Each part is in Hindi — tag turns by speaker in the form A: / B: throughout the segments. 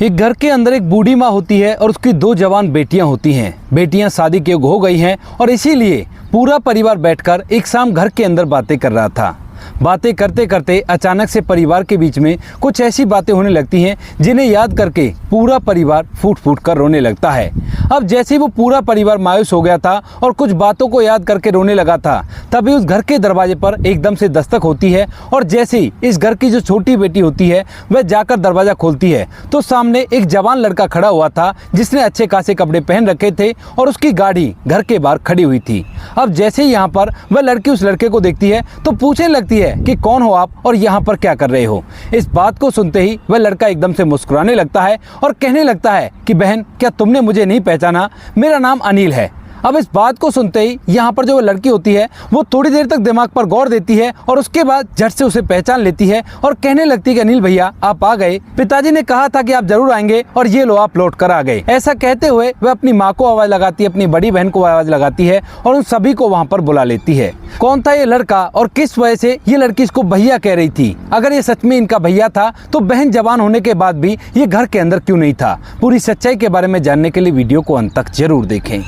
A: एक घर के अंदर एक बूढ़ी माँ होती है और उसकी 2 जवान बेटियां होती हैं। बेटियां शादी के योग्य हो गई हैं और इसीलिए पूरा परिवार बैठकर एक शाम घर के अंदर बातें कर रहा था। बातें करते करते अचानक से परिवार के बीच में कुछ ऐसी बातें होने लगती हैं जिन्हें याद करके पूरा परिवार फूट फूट कर रोने लगता है। अब जैसे ही वो पूरा परिवार मायूस हो गया था और कुछ बातों को याद करके रोने लगा था, तभी उस घर के दरवाजे पर एकदम से दस्तक होती है और जैसे ही इस घर की जो छोटी बेटी होती है वह जाकर दरवाज़ा खोलती है तो सामने एक जवान लड़का खड़ा हुआ था जिसने अच्छे खासे कपड़े पहन रखे थे और उसकी गाड़ी घर के बाहर खड़ी हुई थी। अब जैसे ही यहाँ पर वह लड़की उस लड़के को देखती है तो पूछने लगती है कि कौन हो आप और यहाँ पर क्या कर रहे हो। इस बात को सुनते ही वह लड़का एकदम से मुस्कुराने लगता है और कहने लगता है कि बहन, क्या तुमने मुझे नहीं पहचाना? मेरा नाम अनिल है। अब इस बात को सुनते ही यहाँ पर जो वो लड़की होती है वो थोड़ी देर तक दिमाग पर गौर देती है और उसके बाद झट से उसे पहचान लेती है और कहने लगती है कि अनिल भैया, आप आ गए। पिताजी ने कहा था कि आप जरूर आएंगे और ये लो, आप लौट कर आ गए। ऐसा कहते हुए वह अपनी माँ को आवाज लगाती है, अपनी बड़ी बहन को आवाज लगाती है और उन सभी को वहाँ पर बुला लेती है। कौन था ये लड़का और किस वजह से ये लड़की इसको भैया कह रही थी? अगर ये सच में इनका भैया था तो बहन जवान होने के बाद भी ये घर के अंदर क्यों नहीं था? पूरी सच्चाई के बारे में जानने के लिए वीडियो को अंत तक जरूर देखें।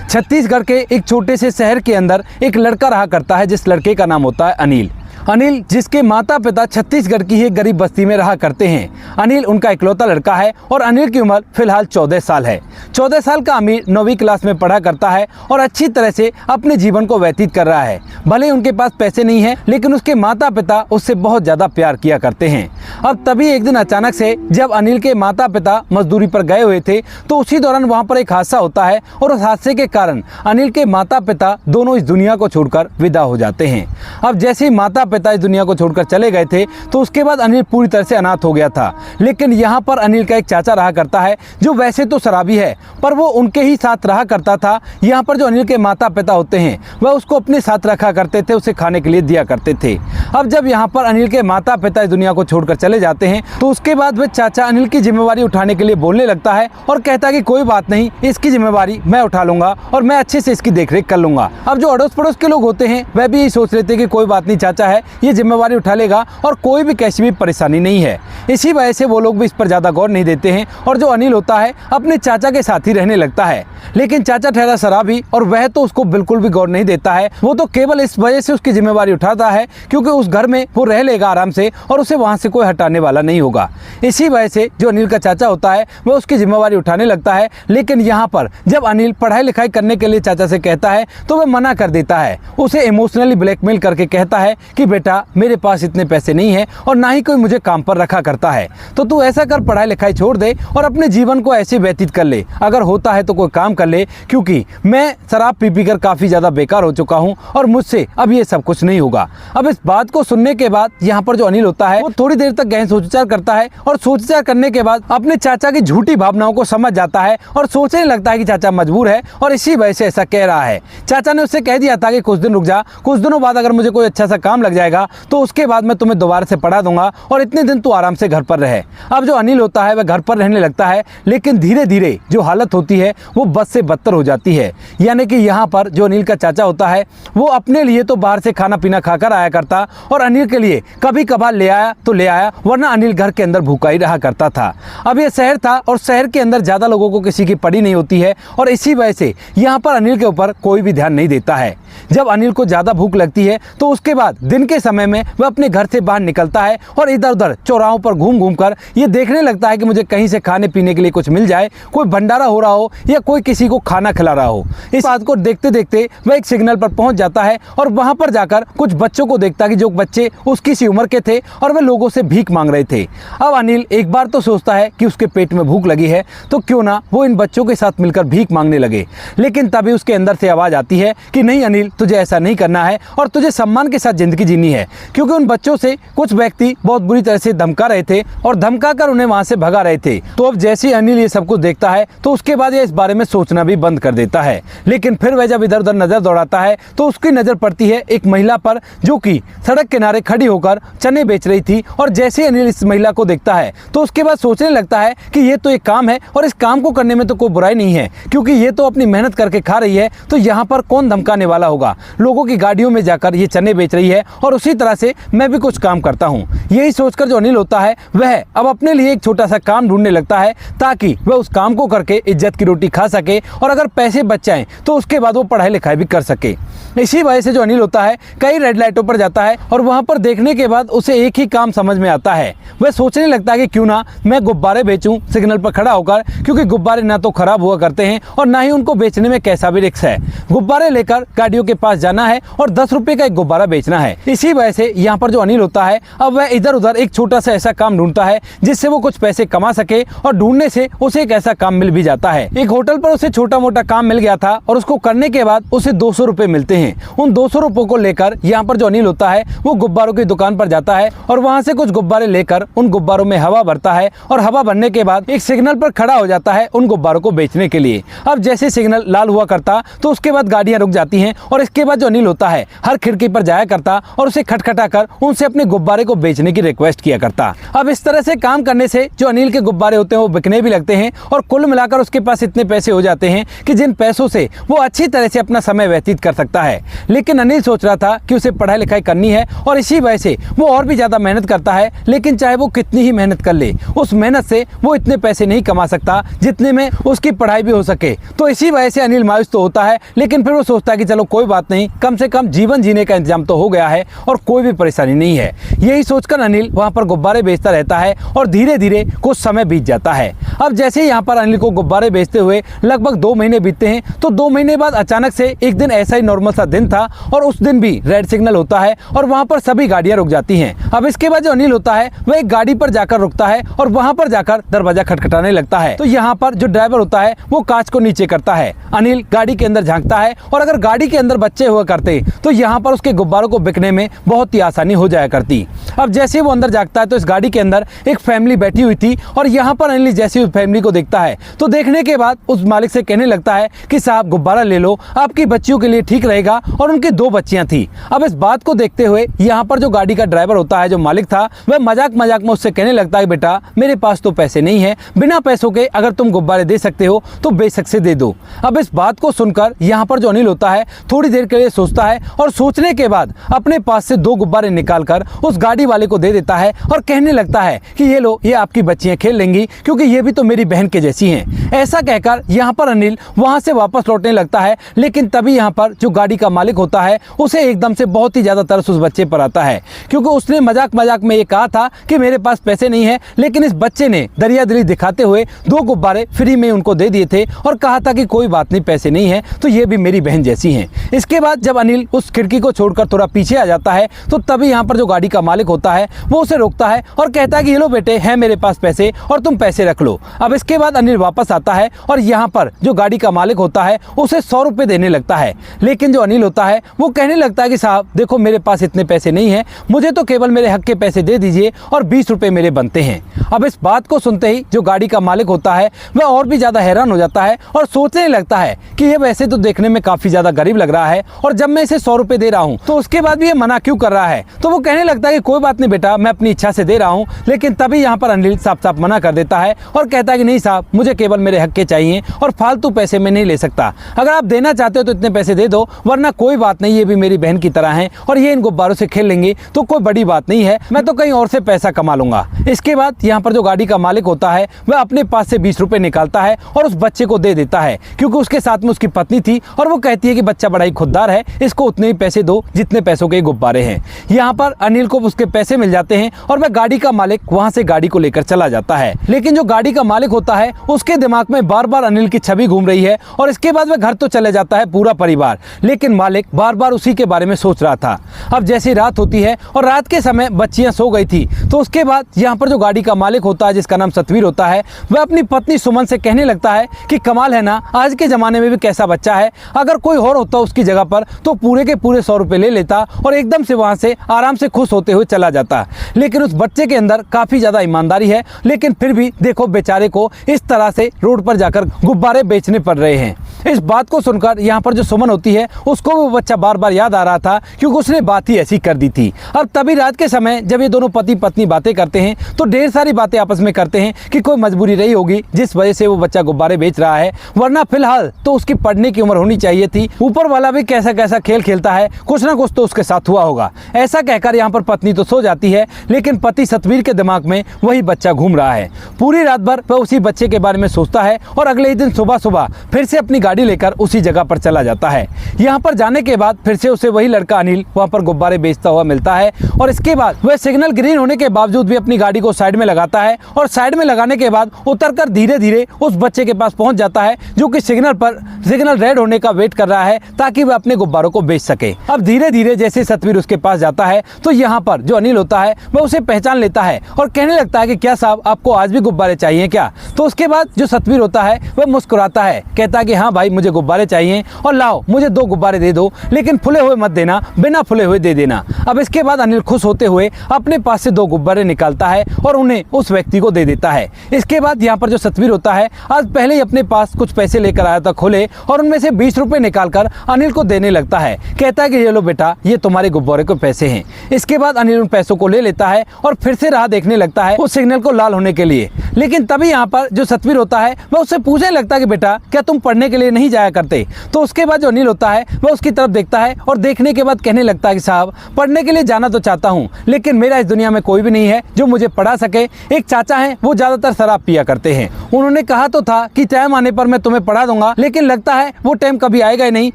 A: छत्तीसगढ़ के एक छोटे से शहर के अंदर एक लड़का रहा करता है जिस लड़के का नाम होता है अनिल। अनिल जिसके माता पिता छत्तीसगढ़ की एक गरीब बस्ती में रहा करते हैं। अनिल उनका इकलौता लड़का है और अनिल की उम्र फिलहाल 14 साल है। 14 साल का अनिल 9वीं क्लास में पढ़ा करता है और अच्छी तरह से अपने जीवन को व्यतीत कर रहा है। भले उनके पास पैसे नहीं है लेकिन उसके माता पिता उससे बहुत ज़्यादा प्यार किया करते हैं। अब तभी एक दिन अचानक से जब अनिल के माता पिता मजदूरी पर गए हुए थे तो उसी दौरान वहाँ पर एक हादसा होता है और उस हादसे के कारण अनिल के माता पिता दोनों इस दुनिया को छोड़कर विदा हो जाते हैं। अब जैसे ही माता पिता इस दुनिया को छोड़कर चले गए थे तो उसके बाद अनिल पूरी तरह से अनाथ हो गया था। लेकिन यहाँ पर अनिल का एक चाचा रहा करता है जो वैसे तो शराबी है पर वो उनके ही साथ रहा करता था। यहाँ पर जो अनिल के माता पिता होते हैं वह उसको अपने साथ रखा करते थे, उसे खाने के लिए दिया करते थे। अब जब यहाँ पर अनिल के माता पिता इस दुनिया को छोड़कर चले जाते हैं तो उसके बाद वह चाचा अनिल की जिम्मेवारी उठाने के लिए बोलने लगता है और कहता है कि कोई बात नहीं, इसकी जिम्मेवारी मैं उठा लूंगा और मैं अच्छे से इसकी देखरेख कर लूंगा। अब जो अड़ोस पड़ोस के लोग होते हैं वह भी यही सोच लेते हैं कि कोई बात नहीं, चाचा है, ये जिम्मेवारी उठा लेगा और कोई भी कैसी भी परेशानी नहीं है। इसी वजह से वो लोग भी इस पर ज़्यादा गौर नहीं देते हैं और जो अनिल होता है अपने चाचा के साथ ही रहने लगता है। लेकिन चाचा ठहरा शराबी और वह तो उसको बिल्कुल भी गौर नहीं देता है। वो तो केवल इस वजह से उसकी जिम्मेवारी उठाता है क्योंकि उस घर में वो रह लेगा आराम से और उसे वहाँ से कोई हटाने वाला नहीं होगा। इसी वजह से जो अनिल का चाचा होता है वह उसकी जिम्मेवारी उठाने लगता है। लेकिन यहाँ पर जब अनिल पढ़ाई लिखाई करने के लिए चाचा से कहता है तो वह मना कर देता है। उसे इमोशनली ब्लैकमेल करके कहता है कि बेटा, मेरे पास इतने पैसे नहीं है और ना ही कोई मुझे काम पर रखा करता है, तो तू ऐसा कर, पढ़ाई लिखाई छोड़ दे और अपने जीवन को ऐसे व्यतीत कर ले। अगर होता है तो कोई काम कर ले, क्योंकि मैं शराब पी पी कर काफ़ी ज़्यादा बेकार हो चुका हूँ और मुझसे अब ये सब कुछ नहीं होगा। अब इस बात को सुनने के बाद यहाँ पर जो अनिल होता है वो थोड़ी देर तक गहन सोच विचार करता है और सोच विचार करने के बाद अपने चाचा की झूठी भावनाओं को समझ जाता है और सोचने लगता है कि चाचा मजबूर है और इसी वजह से ऐसा कह रहा है। चाचा ने उससे कह दिया था कि कुछ दिन रुक जा, कुछ दिनों बाद अगर मुझे कोई अच्छा सा काम लग जाएगा तो उसके बाद मैं तुम्हें दोबारा से पढ़ा दूंगा और इतने दिन तू आराम से घर पर रहे। अब जो अनिल होता है वह घर पर रहने लगता है लेकिन धीरे धीरे जो हालत होती है वो बद से बदतर हो जाती है। यानी कि यहाँ पर जो अनिल का चाचा होता है वो अपने लिए तो बाहर से खाना पीना खाकर आया करता और अनिल के लिए कभी कभार ले आया तो ले आया, वरना अनिल घर के अंदर भूखा ही रहा करता था। अब ये शहर था और शहर के अंदर ज़्यादा लोगों को किसी की पड़ी नहीं होती है और इसी वजह से यहाँ पर अनिल के ऊपर कोई भी ध्यान नहीं देता है। जब अनिल को ज़्यादा भूख लगती है तो उसके बाद दिन के समय में वह अपने घर से बाहर निकलता है और इधर उधर चौराहों पर घूम घूम कर ये देखने लगता है कि मुझे कहीं से खाने पीने के लिए कुछ मिल जाए, कोई भंडारा हो रहा हो या कोई किसी को खाना खिला रहा हो। इस बात को देखते देखते वह एक सिग्नल पर पहुंच जाता है और वहां पर जाकर कुछ बच्चों को देखता है कि जो बच्चे उसकी सी उम्र के थे और वे लोगों से भीख मांग रहे थे। अब अनिल एक बार तो सोचता है कि उसके पेट में भूख लगी है तो क्यों ना वो इन बच्चों के साथ मिलकर भीख मांगने लगे। लेकिन तभी उसके अंदर से आवाज़ आती है कि नहीं अनिल, तुझे ऐसा नहीं करना है और तुझे सम्मान के साथ जिंदगी जीनी है, क्योंकि उन बच्चों से कुछ व्यक्ति बहुत बुरी तरह से धमका रहे थे और धमका कर उन्हें वहां से भगा रहे थे। तो अब जैसे ही अनिल ये सब कुछ देखता है तो उसके बाद ये इस बारे में सोचना भी बंद कर देता है। लेकिन फिर वह जब इधर उधर नजर दौड़ाता है तो उसकी नजर पड़ती है एक महिला पर जो कि सड़क किनारे खड़ी होकर चने बेच रही थी। और जैसे ही अनिल इस महिला को देखता है तो उसके बाद सोचने लगता है कि ये तो एक काम है और इस काम को करने में तो कोई बुराई नहीं है, क्योंकि ये तो अपनी मेहनत करके खा रही है, तो यहाँ पर कौन धमकाने वाला होगा। लोगों की गाड़ियों में जाकर ये चने बेच रही है और और उसी तरह से मैं भी कुछ काम करता हूँ। यही सोचकर जो अनिल होता है वह अब अपने लिए एक छोटा सा काम ढूंढने लगता है ताकि वह उस काम को करके इज्जत की रोटी खा सके और अगर पैसे बच जाएं तो उसके बाद वो पढ़ाई लिखाई भी कर सके। इसी वजह से जो अनिल होता है कई रेड लाइटों पर जाता है और वहां पर देखने के बाद उसे एक ही काम समझ में आता है। वह सोचने लगता है कि क्यों ना मैं गुब्बारे बेचूं सिग्नल पर खड़ा होकर, क्योंकि गुब्बारे ना तो खराब हुआ करते हैं और ना ही उनको बेचने में कैसा भी रिस्क है। गुब्बारे लेकर गाड़ियों के पास जाना है और 10 रुपए का एक गुब्बारा बेचना है। इसी वजह से यहाँ पर जो अनिल होता है अब वह इधर उधर एक छोटा सा ऐसा काम ढूंढता है जिससे वो कुछ पैसे कमा सके और ढूंढने से उसे एक ऐसा काम मिल भी जाता है। एक होटल पर उसे छोटा मोटा काम मिल गया था और उसको करने के बाद उसे 200 रुपए मिलते हैं। उन 200 रुपयों को लेकर यहाँ पर जो अनिल होता है वो गुब्बारों की दुकान पर जाता है और वहां से कुछ गुब्बारे लेकर उन गुब्बारों में हवा भरता है और हवा भरने के बाद एक सिग्नल पर खड़ा हो जाता है उन गुब्बारों को बेचने के लिए। अब जैसे सिग्नल लाल हुआ करता तो उसके बाद गाड़ियां रुक जाती हैं और इसके बाद जो अनिल होता है हर खिड़की पर जाया करता और उसे खटखटा कर उनसे अपने गुब्बारे को बेचने की रिक्वेस्ट किया करता। अब इस तरह से काम करने से जो अनिल के गुब्बारे होते हैं वो बिकने भी लगते हैं और कुल मिलाकर उसके पास इतने पैसे हो जाते हैं कि जिन पैसों से वो अच्छी तरह से अपना समय व्यतीत कर सकता है। लेकिन अनिल सोच रहा था कि उसे पढ़ाई लिखाई करनी है और इसी वजह से वो और भी ज्यादा मेहनत करता है, लेकिन चाहे वो कितनी ही मेहनत कर ले उस मेहनत से वो इतने पैसे नहीं कमा सकता जितने में उसकी पढ़ाई भी हो सके। तो इसी वजह से अनिल मायूस तो होता है, लेकिन फिर वो सोचता है कि चलो कोई बात नहीं, कम से कम जीवन जीने का इंतजाम तो हो गया है और कोई भी परेशानी नहीं है। यही सोचकर अनिल वहां पर गुब्बारे बेचता रहता है और धीरे धीरे कुछ समय बीत जाता है। अब जैसे यहाँ पर अनिल को गुब्बारे बेचते हुए लगभग 2 महीने बीतते हैं तो 2 महीने बाद अचानक से एक दिन ऐसा ही नॉर्मल सा दिन था और उस दिन भी रेड सिग्नल होता है और वहां पर सभी गाड़ियां रुक जाती हैं। अब इसके बाद जो अनिल होता है वह एक गाड़ी पर जाकर रुकता है और वहां पर जाकर दरवाजा खटखटाने लगता है। तो यहाँ पर जो ड्राइवर होता है वो कांच को नीचे करता है। अनिल गाड़ी के अंदर झांकता है और अगर गाड़ी के अंदर बच्चे हुआ करते तो यहाँ पर उसके गुब्बारों को बिकने में बहुत ही आसानी हो जाया करती। अब जैसे वो अंदर झांकता है तो इस गाड़ी के अंदर एक फैमिली बैठी हुई थी और यहाँ पर अनिल जैसे उस फैमिली को देखता है तो देखने के बाद उस मालिक से कहने लगता है कि साहब गुब्बारा ले लो, आपकी बच्चियों के लिए ठीक रहेगा। और उनकी 2 बच्चियां थी। अब इस बात को देखते हुए यहाँ पर जो गाड़ी का ड्राइवर होता है, जो मालिक था, वह मजाक मजाक में उससे कहने लगता है बेटा मेरे पास तो पैसे नहीं है, बिना पैसों के अगर तुम गुब्बारे दे सकते हो तो बेशक से दे दो। अब इस बात को सुनकर यहाँ पर जो अनिल होता है थोड़ी देर के लिए सोचता है और सोचने के बाद अपने पास से 2 गुब्बारे निकाल कर उस गाड़ी वाले को दे देता है और कहने लगता है कि ये लो, ये आपकी बच्चियां खेल लेंगी क्योंकि ये भी तो मेरी बहन के जैसी हैं। ऐसा कहकर यहाँ पर अनिल वहां से वापस लौटने लगता है, लेकिन तभी यहाँ पर जो गाड़ी का मालिक होता है उसे एकदम से बहुत ही ज्यादा तरस उस बच्चे पर आता है, क्योंकि उसने मजाक मजाक में ये कहा था कि मेरे पास पैसे नहीं है, लेकिन इस बच्चे ने दरियादिली दिखाते हुए 2 गुब्बारे फ्री में उनको दे दिए थे और कहा था कि कोई बात नहीं, पैसे नहीं है तो ये भी मेरी बहन जैसी हैं। इसके बाद जब अनिल उस खिड़की को छोड़कर थोड़ा पीछे आ जाता है तो तभी यहाँ पर जो गाड़ी का मालिक होता है वो उसे रोकता है और कहता है कि ये लो बेटे, है मेरे पास पैसे और तुम पैसे रख लो। अब इसके बाद अनिल वापस आता है और यहाँ पर जो गाड़ी का मालिक होता है उसे 100 रुपए देने लगता है, लेकिन जो अनिल होता है वो कहने लगता है कि साहब देखो मेरे पास इतने पैसे नहीं है, मुझे तो केवल मेरे हक के पैसे दे दीजिए और 20 रुपए मेरे बनते हैं। अब इस बात को सुनते ही जो गाड़ी का मालिक होता है वह और भी ज्यादा हैरान हो जाता है और सोचने लगता है कि ये वैसे तो देखने में काफी ज्यादा गरीब लग रहा है और जब मैं इसे 100 रुपए दे रहा हूँ तो उसके बाद भी ये मना क्यों कर रहा है। तो वो कहने लगता है कि कोई बात नहीं बेटा, मैं अपनी इच्छा से दे रहा हूँ। लेकिन तभी यहाँ पर अनिल साफ साफ मना कर देता है और कहता है कि नहीं साहब, मुझे केवल मेरे हक के चाहिए और फालतू पैसे मैं नहीं ले सकता। अगर आप देना चाहते हो तो इतने पैसे दे दो, वरना कोई बात नहीं, ये भी मेरी बहन की तरह है और ये इन गुब्बारों से खेल लेंगे तो कोई बड़ी बात नहीं है, मैं तो कहीं और से पैसा कमा लूंगा। इसके बाद यहाँ पर जो गाड़ी का मालिक होता है वह अपने पास से 20 रुपए निकालता है और उस बच्चे को दे देता है, क्योंकि उसके साथ में उसकी पत्नी थी और वो कहती है कि बच्चा बड़ा ही खुददार है, इसको उतने ही पैसे दो जितने पैसों के गुब्बारे हैं। यहाँ पर अनिल को उसके पैसे मिल जाते हैं और वह गाड़ी का मालिक वहां से गाड़ी को लेकर चला जाता है। लेकिन जो गाड़ी का मालिक होता है उसके दिमाग में बार बार अनिल की छवि घूम रही है और इसके बाद वह घर तो चले जाता है पूरा परिवार, लेकिन मालिक बार बार उसी के बारे में सोच रहा था। अब जैसी रात होती है और रात के समय बच्चियां सो गई थी तो उसके बाद यहाँ पर जो गाड़ी का मालिक होता है, जिसका नाम सतवीर होता है, वह अपनी पत्नी सुमन से कहने लगता है कि कमाल है ना, आज के जमाने में भी कैसा बच्चा है, अगर कोई और होता उसकी जगह पर तो पूरे के पूरे 100 रुपए ले लेता और एकदम से वहां से आराम से खुश होते हुए चला जाता। लेकिन उस बच्चे के अंदर काफी ज्यादा ईमानदारी है, लेकिन फिर भी देखो बेचारे को इस तरह से रोड पर जाकर गुब्बारे बेचने पड़ रहे हैं। इस बात को सुनकर यहाँ पर जो सुमन होती है उसको वो बच्चा बार बार याद आ रहा था, क्योंकि उसने बात ही ऐसी कर दी थी। अब तभी रात के समय जब ये दोनों पति पत्नी बातें करते हैं तो ढेर सारी बातें आपस में करते हैं कि कोई मजबूरी रही होगी जिस वजह से वो बच्चा गुब्बारे बेच रहा है, वरना फिलहाल तो उसकी पढ़ने की उम्र होनी चाहिए थी। ऊपर वाला भी कैसा कैसा खेल खेलता है, कुछ ना कुछ तो उसके साथ हुआ होगा। ऐसा कहकर यहाँ पर पत्नी तो सो जाती है, लेकिन पति सतवीर के दिमाग में वही बच्चा घूम रहा है। पूरी रात भर वह उसी बच्चे के बारे में सोचता है और अगले ही दिन सुबह सुबह फिर से अपनी गाड़ी लेकर उसी जगह पर चला जाता है। यहाँ पर जाने के बाद फिर से उसे वही लड़का अनिल वहाँ पर गुब्बारे बेचता हुआ मिलता है और इसके बाद वह सिग्नल ग्रीन होने के बावजूद भी अपनी गाड़ी को साइड में लगाता है और साइड में लगाने के बाद उतरकर धीरे धीरे उस बच्चे के पास पहुंच जाता है जो कि सिग्नल रेड होने का वेट कर रहा है ताकि वह अपने गुब्बारों को बेच सके। अब धीरे धीरे जैसे सतवीर उसके पास जाता है तो यहाँ पर जो अनिल होता है वह उसे पहचान लेता है और कहने लगता है कि क्या साहब, आपको आज भी गुब्बारे चाहिए क्या? तो उसके बाद जो सतवीर होता है वह मुस्कुराता है, कहता है कि हाँ भाई, मुझे गुब्बारे चाहिए और लाओ मुझे 2 गुब्बारे दे दो, लेकिन फुले हुए मत देना, बिना फुले हुए दे देना। अब इसके बाद अनिल खुश होते हुए अपने पास से 2 गुब्बारे निकालता है और उन्हें उस व्यक्ति को दे देता है। इसके बाद यहाँ पर जो सतवीर होता है आज पहले ही अपने पास कुछ पैसे लेकर आया था खुले और उनमें से 20 रुपए निकालकर अनिल को देने लगता है। कहता है कि ये लो बेटा, ये तुम्हारे गुब्बारे के पैसे हैं। इसके बाद अनिल उन पैसों को ले लेता है और फिर से राह देखने लगता है उस सिग्नल को लाल होने के लिए। लेकिन तभी यहाँ पर जो सतवीर होता है वह उससे पूछने लगता है कि बेटा, क्या तुम पढ़ने के लिए नहीं जाया करते? तो उसके बाद जो अनिल होता है वह उसकी तरफ देखता है और देखने के बाद कहने लगता है कि साहब, पढ़ने के लिए जाना तो चाहता हूँ, लेकिन मेरा इस दुनिया में कोई भी नहीं है जो मुझे पढ़ा सके। एक चाचा है, वो ज्यादातर शराब पिया करते हैं। उन्होंने कहा तो था कि टाइम आने पर मैं तुम्हें पढ़ा दूंगा, लेकिन लगता है वो टाइम कभी आएगा ही नहीं,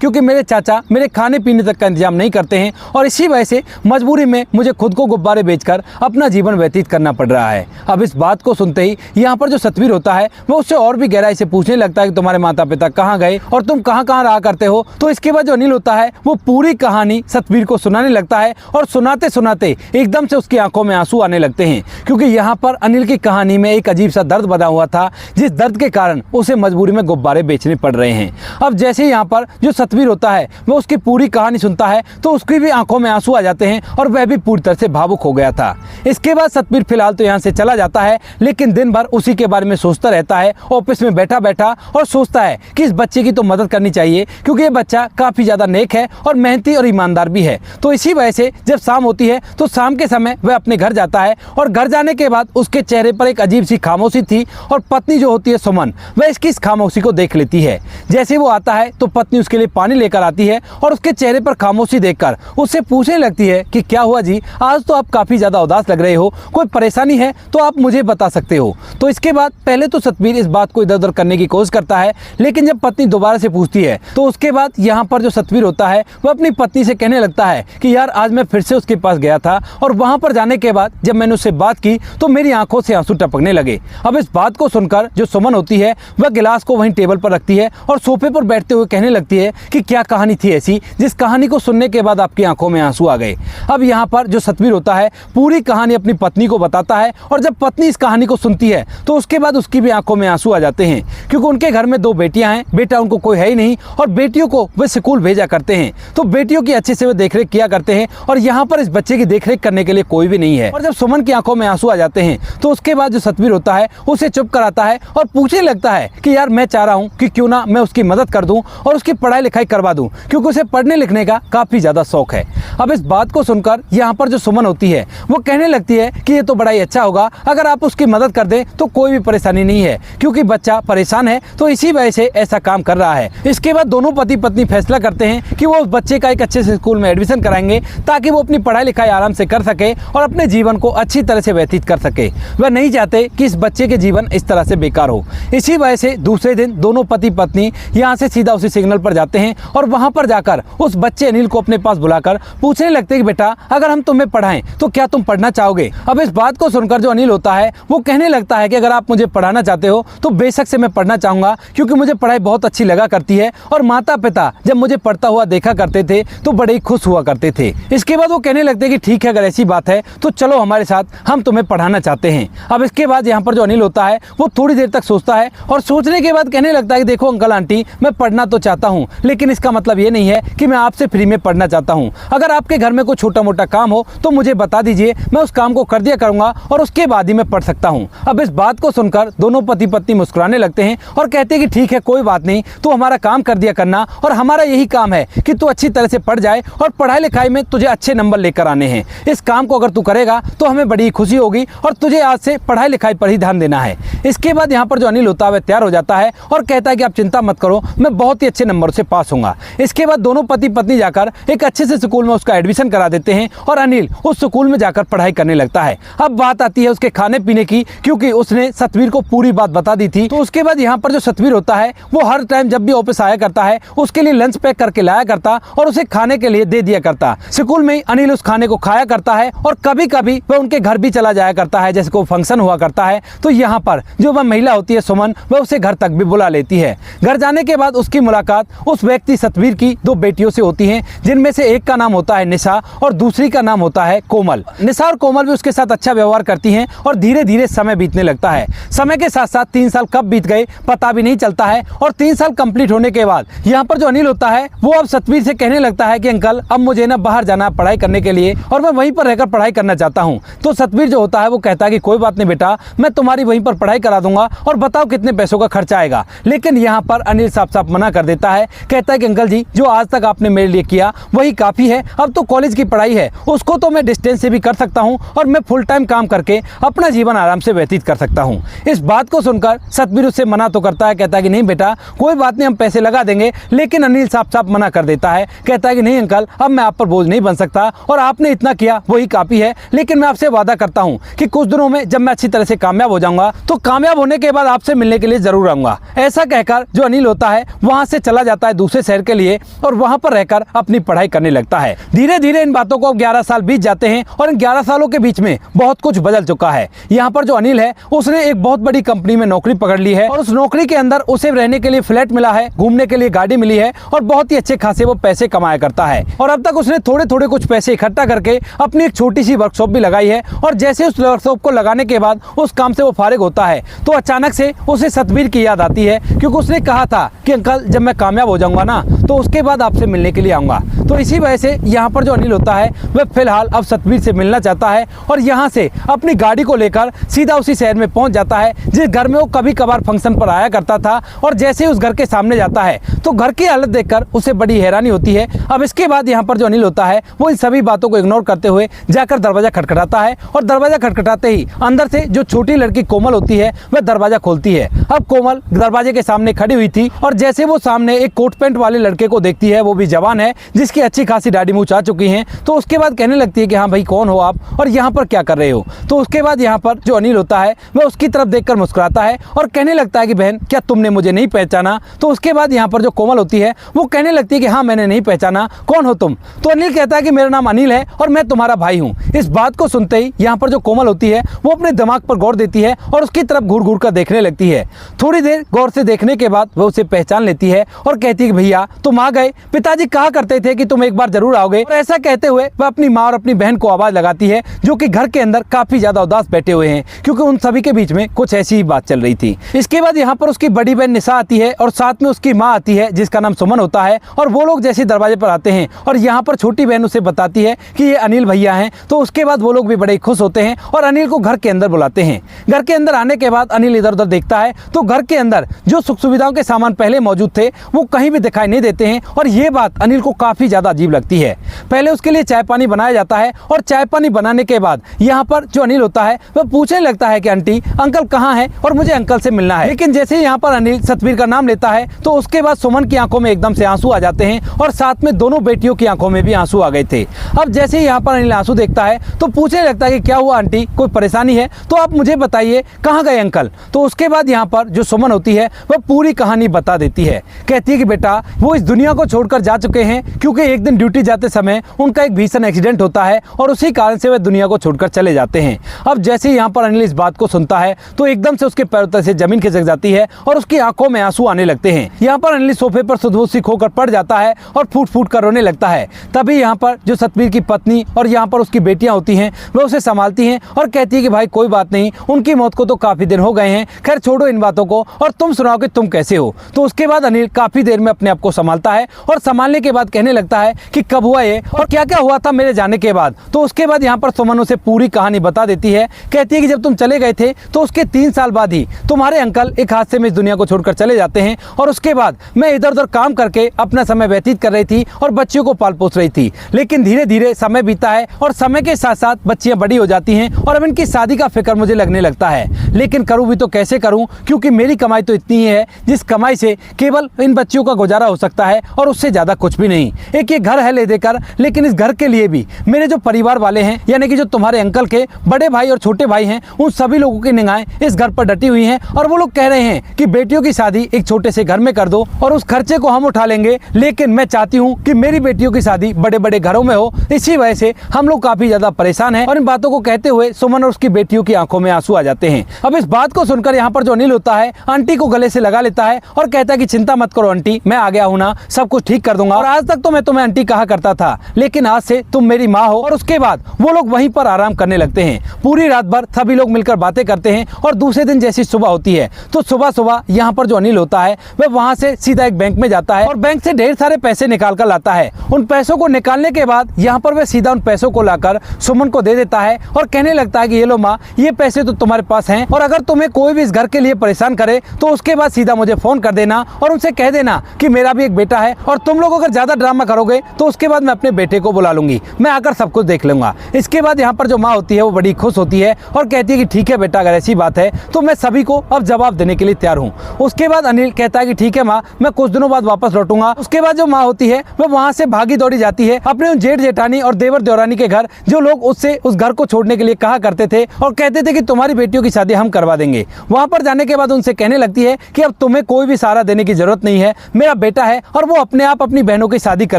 A: क्योंकि मेरे चाचा मेरे खाने पीने तक का इंतजाम नहीं करते हैं और इसी वजह से मजबूरी में मुझे खुद को गुब्बारे बेचकर अपना जीवन व्यतीत करना पड़ रहा है। अब इस बात को सुनते ही यहाँ पर जो सतवीर होता है वो उससे और भी गहराई से पूछने लगता है कि तुम्हारे माता पिता कहाँ गए और तुम कहाँ कहाँ रहा करते हो? तो इसके बाद जो अनिल होता है वो पूरी कहानी सतवीर को सुनाने लगता है और सुनाते सुनाते एकदम से उसकी आंखों में आंसू आने लगते हैं, क्योंकि यहाँ पर अनिल की कहानी में एक अजीब सा दर्द बना हुआ था, जिस दर्द के कारण उसे मजबूरी में गुब्बारे बेचने पड़ रहे हैं। अब जैसे ही यहाँ पर जो सतवीर होता है वो उसकी पूरी कहानी सुनता है तो उसकी भी आंखों में आंसू आ जाते हैं और वह भी पूरी तरह से भावुक हो गया था। इसके बाद सतवीर फिलहाल तो यहाँ से चला जाता है, लेकिन दिन भर उसी के बारे में सोचता रहता है, ऑफिस में बैठा बैठा, और सोचता है कि इस बच्चे की तो मदद करनी चाहिए, क्योंकि ये बच्चा काफ़ी ज़्यादा नेक है और मेहनती और ईमानदार भी है। तो इसी वजह से जब शाम होती है तो शाम के समय वह अपने घर जाता है और घर जाने के बाद उसके चेहरे पर एक अजीब सी खामोशी थी और पत्नी जो होती है सुमन, वह इसकी इस खामोशी को देख लेती है। जैसे वो आता है तो पत्नी उसके लिए पानी लेकर आती है और उसके चेहरे पर खामोशी देखकर उससे पूछने लगती है कि क्या हुआ जी, आज तो आप काफ़ी ज़्यादा उदास लग रहे हो, कोई परेशानी है तो आप मुझे बता सकते हो। तो इसके बाद पहले तो सतवीर इस बात को इधर उधर करने की कोशिश करता है, लेकिन जब पत्नी दोबारा से पूछती है तो उसके बाद यहाँ पर जो सतवीर होता है वह अपनी पत्नी से कहने लगता है कि यार, आज मैं फिर से उसके पास गया था और वहाँ पर जाने के बाद जब मैंने उससे बात की तो मेरी आंखों से आंसू टपकने लगे। अब इस बात को सुनकर जो सुमन होती है वह गिलास को वहीं टेबल पर रखती है और सोफे पर बैठते हुए कहने लगती है कि क्या कहानी थी ऐसी जिस कहानी को सुनने के बाद आपकी आंखों में आंसू आ गए। अब यहाँ पर जो सतवीर होता है पूरी कहानी अपनी पत्नी को बताता है और जब पत्नी इस कहानी को सुनती है तो उसके बाद उसकी भी आंखों में आंसू आ जाते हैं, क्योंकि उनके घर में 2 बेटियां हैं, बेटा उनको कोई है ही नहीं और बेटियों को वे स्कूल भेजा करते हैं, तो बेटियों की अच्छे से वे देखरेख किया करते हैं और यहाँ पर इस बच्चे की देखरेख करने के लिए कोई भी नहीं है। और जब सुमन की आंखों में आंसू आ जाते हैं तो उसके बाद जो सतवीर होता है उसे चुप कराता है और पूछने लगता है कि यार, मैं चाह रहा हूँ कि क्यों ना मैं उसकी मदद कर दूं और उसकी पढ़ाई लिखाई करवा दूं, क्योंकि उसे पढ़ने लिखने का काफ़ी ज़्यादा शौक है। अब इस बात को सुनकर यहाँ पर जो सुमन होती है वो कहने लगती है कि ये तो बड़ा ही अच्छा होगा, अगर आप उसकी मदद कर दें तो कोई भी परेशानी नहीं है, क्योंकि बच्चा परेशान है तो इसी वजह से ऐसा काम कर रहा है। इसके बाद दोनों पति पत्नी फैसला करते हैं कि वो उस बच्चे का एक अच्छे से स्कूल में एडमिशन कराएंगे ताकि वो अपनी पढ़ाई लिखाई आराम से कर सके और अपने जीवन को अच्छी तरह से व्यतीत कर सके। वह नहीं चाहते कि इस बच्चे के जीवन इस तरह से बेकार हो। इसी वजह से दूसरे दिन दोनों पति पत्नी यहाँ से सीधा उसी सिग्नल पर जाते हैं और वहाँ पर जाकर उस बच्चे अनिल को अपने पास बुलाकर पूछने लगते हैं कि बेटा, अगर हम तुम्हें पढ़ाएं तो क्या तुम पढ़ना चाहोगे? अब इस बात को सुनकर जो अनिल होता है वो कहने लगता है कि अगर आप मुझे पढ़ाना चाहते हो तो बेशक से मैं पढ़ना चाहूँगा, क्योंकि मुझे पढ़ाई बहुत अच्छी लगा करती है और माता पिता जब मुझे पढ़ता हुआ देखा करते थे तो बड़े ही खुश हुआ करते थे। इसके बाद वो कहने लगते हैं कि ठीक है, अगर ऐसी बात है तो चलो हमारे साथ, हम तुम्हें पढ़ाना चाहते हैं। अब इसके बाद यहाँ पर जो अनिल होता है वो थोड़ी देर तक सोचता है और सोचने के बाद कहने लगता है कि देखो अंकल आंटी, मैं पढ़ना तो चाहता हूँ, लेकिन इसका मतलब ये नहीं है कि मैं आपसे फ्री में पढ़ना चाहता हूँ। अगर आपके घर में कोई छोटा मोटा काम हो तो मुझे बता दीजिए, मैं उस काम को कर दिया करूँगा और उसके बाद ही मैं पढ़ सकता हूँ। अब इस बात को सुनकर दोनों पति पत्नी मुस्कुराने लगते हैं और कहते हैं कि ठीक है, कोई बात नहीं, तू हमारा काम कर दिया करना और हमारा यही काम है कि तू अच्छी तरह से पढ़ जाए और पढ़ाई लिखाई में तुझे अच्छे नंबर लेकर आने हैं। इस काम को अगर तू करेगा तो हमें बड़ी खुशी होगी और तुझे आज से पढ़ाई लिखाई पर ही ध्यान देना है। इसके इसके बाद यहाँ पर जो अनिल होता है वह तैयार हो जाता है और कहता है कि आप चिंता मत करो, मैं बहुत ही अच्छे नंबर से पास होऊंगा। इसके बाद दोनों पति पत्नी जाकर एक अच्छे से स्कूल में उसका एडमिशन करा देते हैं और अनिल उस स्कूल में जाकर पढ़ाई करने लगता है। अब बात आती है उसके खाने पीने की, क्योंकि उसने सतवीर को पूरी बात बता दी थी। तो उसके बाद यहाँ पर जो सतवीर होता है वो हर टाइम जब भी ऑफिस आया करता है उसके लिए लंच पैक करके लाया करता और उसे खाने के लिए दे दिया करता। स्कूल में अनिल उस खाने को खाया करता है और कभी कभी वह उनके घर भी चला जाया करता है, जैसे कोई फंक्शन हुआ करता है तो यहाँ पर जो वह महिला होती है सुमन, वह उसे घर तक भी बुला लेती है। घर जाने के बाद उसकी मुलाकात उस व्यक्ति सतवीर की दो बेटियों से होती है, जिनमें से एक का नाम होता है निशा और दूसरी का नाम होता है कोमल। निशा और कोमल भी उसके साथ अच्छा व्यवहार करती हैं और धीरे धीरे समय बीतने लगता है। समय के साथ साथ 3 साल कब बीत गए पता भी नहीं चलता है और 3 साल कंप्लीट होने के बाद यहाँ पर जो अनिल होता है वो अब सतवीर से कहने लगता है कि अंकल अब मुझे ना बाहर जाना है पढ़ाई करने के लिए और मैं वहीं पर रहकर पढ़ाई करना चाहता हूँ। तो सतवीर जो होता है वो कहता है कि कोई बात नहीं बेटा, मैं तुम्हारी वहीं पर पढ़ाई करा दूंगा और बताओ कितने पैसों का खर्चा आएगा। लेकिन यहाँ पर अनिल साफ साफ मना कर देता है, कहता है कि अंकल जी जो आज तक आपने मेरे लिए किया वही काफ़ी है, अब तो कॉलेज की पढ़ाई है उसको तो मैं डिस्टेंस से भी कर सकता हूँ और मैं फुल टाइम काम करके अपना जीवन आराम से व्यतीत कर सकता हूँ। इस बात को सुनकर सतवीर उससे मना तो करता है, कहता है कि नहीं बेटा कोई बात नहीं, हम पैसे लगा देंगे। लेकिन अनिल साफ साफ मना कर देता है, कहता है कि नहीं अंकल अब मैं आप पर बोझ नहीं बन सकता और आपने इतना किया वही काफ़ी है, लेकिन मैं आपसे वादा करता हूँ कि कुछ दिनों में जब मैं अच्छी तरह से कामयाब हो जाऊंगा तो कामयाब होने के बाद आपसे मिलने के लिए जरूर आऊंगा। ऐसा कहकर जो अनिल होता है वहां से चला जाता है दूसरे शहर के लिए और वहां पर रहकर अपनी पढ़ाई करने लगता है। धीरे धीरे इन बातों को 11 साल बीत जाते हैं और इन 11 सालों के बीच में बहुत कुछ बदल चुका है। यहाँ पर जो अनिल है उसने एक बहुत बड़ी कंपनी में नौकरी पकड़ ली है और उस नौकरी के अंदर उसे रहने के लिए फ्लैट मिला है, घूमने के लिए गाड़ी मिली है और बहुत ही अच्छे खासे वो पैसे कमाया करता है। और अब तक उसने थोड़े थोड़े कुछ पैसे इकट्ठा करके अपनी एक छोटी सी वर्कशॉप भी लगाई है और जैसे उस वर्कशॉप को लगाने के बाद उस काम से वो फारिग होता है तो अचानक से उसे सतवीर की याद आती है, क्योंकि उसने कहा था कि अंकल जब मैं कामयाब हो जाऊंगा ना तो उसके बाद आपसे मिलने के लिए आऊंगा। तो इसी वजह से यहाँ पर जो अनिल होता है वह फिलहाल अब सतवीर से मिलना चाहता है और यहाँ से अपनी गाड़ी को लेकर सीधा उसी शहर में पहुंच जाता है जिस घर में वो कभी कभार फंक्शन पर आया करता था। और जैसे ही उस घर के सामने जाता है तो घर की हालत देखकर उसे बड़ी हैरानी होती है। अब इसके बाद यहाँ पर जो अनिल होता है वो इन सभी बातों को इग्नोर करते हुए जाकर दरवाजा खटखटाता है और दरवाजा खटखटाते ही अंदर से जो छोटी लड़की कोमल होती है वह दरवाजा खोलती है। अब कोमल दरवाजे के सामने खड़ी हुई थी और जैसे वो सामने एक कोट पैंट वाले लड़के को देखती है, वो भी जवान है जिसकी अच्छी खासी दाढ़ी मूंछ आ चुकी है, तो उसके बाद कहने लगती है कि हाँ भाई कौन हो आप और यहाँ पर क्या कर रहे हो। तो उसके बाद यहाँ पर जो अनिल होता है वह उसकी तरफ देखकर मुस्कुराता है और कहने लगता है कि बहन क्या तुमने मुझे नहीं पहचाना। तो उसके बाद यहाँ पर जो कोमल होती है वो कहने लगती है कि हाँ मैंने नहीं पहचाना, कौन हो तुम। तो अनिल कहता है कि मेरा नाम अनिल है और मैं तुम्हारा भाई हूँ। इस बात को सुनते ही यहाँ पर जो कोमल होती है वो अपने दिमाग पर गौर देती है और उसकी तरफ घूर घूर कर देखने लगती है। थोड़ी देर गौर से देखने के बाद वह उसे पहचान लेती है और कहती है कि भैया तुम आ गए, पिताजी कहा करते थे कि तुम एक बार जरूर आओगे। और ऐसा कहते हुए वह अपनी माँ और अपनी बहन को आवाज लगाती है जो कि घर के अंदर काफी ज्यादा उदास बैठे हुए हैं, क्योंकि उन सभी के बीच में कुछ ऐसी ही बात चल रही थी। इसके बाद यहाँ पर उसकी बड़ी बहन निशा आती है और साथ में उसकी माँ आती है जिसका नाम सुमन होता है। और वो लोग जैसे दरवाजे पर आते हैं और यहाँ पर छोटी बहन उसे बताती है कि ये अनिल भैया हैं, तो उसके बाद वो लोग भी बड़े खुश होते हैं और अनिल को घर के अंदर बुलाते हैं। घर के अंदर आने के बाद अनिल इधर उधर देखता है तो घर के अंदर जो सुख सुविधाओं के सामान पहले मौजूद थे वो कहीं भी दिखाई नहीं देते हैं और ये बात अनिल को काफी ज्यादा अजीब लगती है। पहले उसके लिए चाय पानी बनाया जाता है और चाय पानी बनाने के बाद यहाँ पर जो अनिल होता है वह पूछने लगता है कि आंटी अंकल कहाँ है और मुझे अंकल से मिलना है। लेकिन जैसे ही यहाँ पर अनिल सतवीर का नाम लेता है तो उसके बाद सुमन की आंखों में एकदम से आंसू आ जाते हैं और साथ में दोनों बेटियों की आंखों में भी आंसू आ गए थे। अब जैसे ही यहाँ पर अनिल आंसू देखता है तो पूछने लगता है कि क्या हुआ आंटी, कोई परेशानी है तो आप मुझे बताइए, कहाँ गए अंकल। तो उसके बाद यहाँ पर जो सुमन होती है वह पूरी कहानी बता देती है। कहती है कि बेटा वो इस दुनिया को छोड़कर जा चुके हैं क्योंकि एक दिन ड्यूटी जाते समय उनका एक भीषण एक्सीडेंट होता है और उसी कारण से वह दुनिया को छोड़कर चले जाते हैं। अब जैसे ही यहाँ पर अनिल इस बात को सुनता है तो एकदम से उसके पैरों तले से जमीन खिसक जाती है और उसकी आंखों में आंसू आने लगते हैं। यहाँ पर अनिल सोफे पर सुदबोसी खोकर पड़ जाता है और फूट फूट कर रोने लगता है। तभी यहाँ पर जो सतवीर की पत्नी और यहाँ पर उसकी बेटियां होती हैं वह उसे संभालती हैं और कहती है कि भाई कोई बात नहीं, उनकी मौत को तो काफी दिन हो गए हैं, खैर छोड़ो इन बातों को और तुम सुनाओ कि तुम कैसे हो। तो उसके बाद अनिल काफी देर में अपने आप को संभाल संभालता है और संभालने के बाद कहने लगता है कि कब हुआ ये और क्या क्या हुआ था मेरे जाने के बाद। तो उसके बाद यहाँ पर सुमन उसे पूरी कहानी बता देती है। कहती है कि जब तुम चले गए थे तो उसके 3 साल बाद ही तुम्हारे अंकल एक हादसे में इस दुनिया को छोड़कर चले जाते हैं और उसके बाद मैं इधर उधर काम करके अपना समय व्यतीत कर रही थी और बच्चियों को पाल पोस रही थी। लेकिन धीरे धीरे समय बीता है और समय के साथ साथ बच्चियां बड़ी हो जाती हैं और अब इनकी शादी का फिक्र मुझे लगने लगता है। लेकिन करूँ भी तो कैसे करूँ, क्योंकि मेरी कमाई तो इतनी ही है जिस कमाई से केवल इन बच्चियों का गुजारा हो सकता है और उससे ज़्यादा कुछ भी नहीं। एक ये घर है ले देकर, लेकिन इस घर के लिए भी मेरे जो परिवार वाले हैं, यानी कि जो तुम्हारे अंकल के बड़े भाई और छोटे भाई हैं, उन सभी लोगों की निगाहें इस घर पर डटी हुई हैं और वो लोग कह रहे हैं कि बेटियों की शादी एक छोटे से घर में कर दो और उस खर्चे को हम उठा लेंगे। लेकिन मैं चाहती हूँ कि मेरी बेटियों की शादी बड़े बड़े घरों में हो। इसी वजह से हम लोग काफी ज्यादा परेशान हैं। और इन बातों को कहते हुए सुमन और उसकी बेटियों की आंखों में आंसू आ जाते हैं। अब इस बात को सुनकर यहाँ पर जो अनिल होता है, आंटी को गले से लगा लेता है और कहता है कि चिंता मत करो आंटी, मैं आ गया हूँ ना, सब कुछ ठीक कर दूंगा। और आज तक तो मैं तुम्हें आंटी कहा करता था, लेकिन आज से तुम मेरी माँ हो। और उसके बाद वो लोग वहीं पर आराम करने लगते हैं। पूरी रात भर सभी लोग मिलकर बातें करते हैं और दूसरे दिन जैसी सुबह होती है तो सुबह सुबह यहाँ पर जो अनिल होता है वह वहां से सीधा एक बैंक में जाता है और बैंक से ढेर सारे पैसे निकाल कर लाता है। उन पैसों को निकालने के बाद यहाँ पर वह सीधा उन पैसों को लाकर सुमन को दे देता है और कहने लगता है कि ये लो माँ, ये पैसे तो तुम्हारे पास हैं और अगर तुम्हें कोई भी इस घर के लिए परेशान करे तो उसके बाद सीधा मुझे फोन कर देना और उनसे कह देना कि मेरा भी एक बेटा है और तुम लोग अगर ज्यादा ड्रामा करोगे तो उसके बाद मैं अपने बेटे को बुला लूंगी, मैं आकर सब कुछ देख लूंगा। इसके बाद यहाँ पर जो माँ होती है वो बड़ी खुश होती है और कहती है कि ठीक है बेटा, अगर ऐसी बात है तो मैं सभी को अब जवाब देने के लिए तैयार हूँ। उसके बाद अनिल कहता है कि ठीक है माँ, मैं कुछ दिनों बाद वापस लौटूंगा। उसके बाद जो माँ होती है वह वहां से भागी दौड़ी जाती है अपने उन जेठ जेठानी और देवर देवरानी के घर, जो लोग उससे उस घर को छोड़ने के लिए कहा करते थे और कहते थे कि तुम्हारी बेटियों की शादी हम करवा देंगे। वहां पर जाने के बाद उनसे कहने लगती है कि अब तुम्हें कोई भी सहारा देने की जरूरत नहीं है, मेरा बेटा है और वो अपने आप अपनी बहनों की शादी कर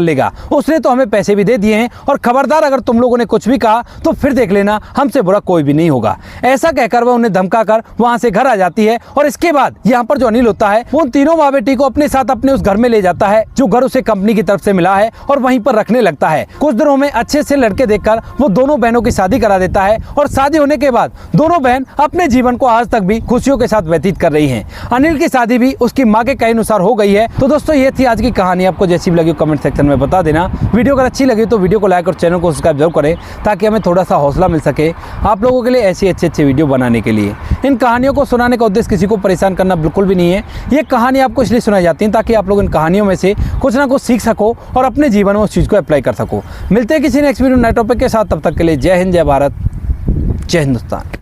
A: लेगा। उसने तो हमें पैसे भी दे दिए हैं और खबरदार अगर तुम लोगों ने कुछ भी कहा तो फिर देख लेना, हमसे बुरा कोई भी नहीं होगा। ऐसा कहकर वह उन्हें धमकाकर वहां से घर आ जाती है। और इसके बाद यहाँ पर जो अनिल होता है वो उन तीनों माँ बेटी को अपने साथ अपने उस घर में ले जाता है जो घर उसे कंपनी की तरफ से मिला है और वहीं पर रखने लगता है। कुछ दिनों में अच्छे से लड़के देखकर वो दोनों बहनों की शादी करा देता है और शादी होने के बाद दोनों बहन अपने जीवन को आज तक भी खुशियों के साथ व्यतीत कर रही हैं। अनिल की शादी भी उसकी माँ के कहे अनुसार हो गई है। तो दोस्तों ये थी आज की कहानी। आपको जैसी भी लगी कमेंट सेक्शन में बता देना। वीडियो अगर अच्छी लगी तो वीडियो को लाइक और चैनल को सब्सक्राइब जरूर करें ताकि हमें थोड़ा सा हौसला मिल सके आप लोगों के लिए ऐसी अच्छे वीडियो बनाने के लिए। इन कहानियों को सुनाने का उद्देश्य किसी को परेशान करना बिल्कुल भी नहीं है। ये कहानी आपको इसलिए सुनाई जाती है ताकि आप लोग इन कहानियों में से कुछ ना कुछ सीख सको और अपने जीवन में उस चीज़ को अप्लाई कर सको। मिलते हैं किसी नेक्स्ट वीडियो नए टॉपिक के साथ, तब तक के लिए जय हिंद, जय भारत, जय हिंदुस्तान।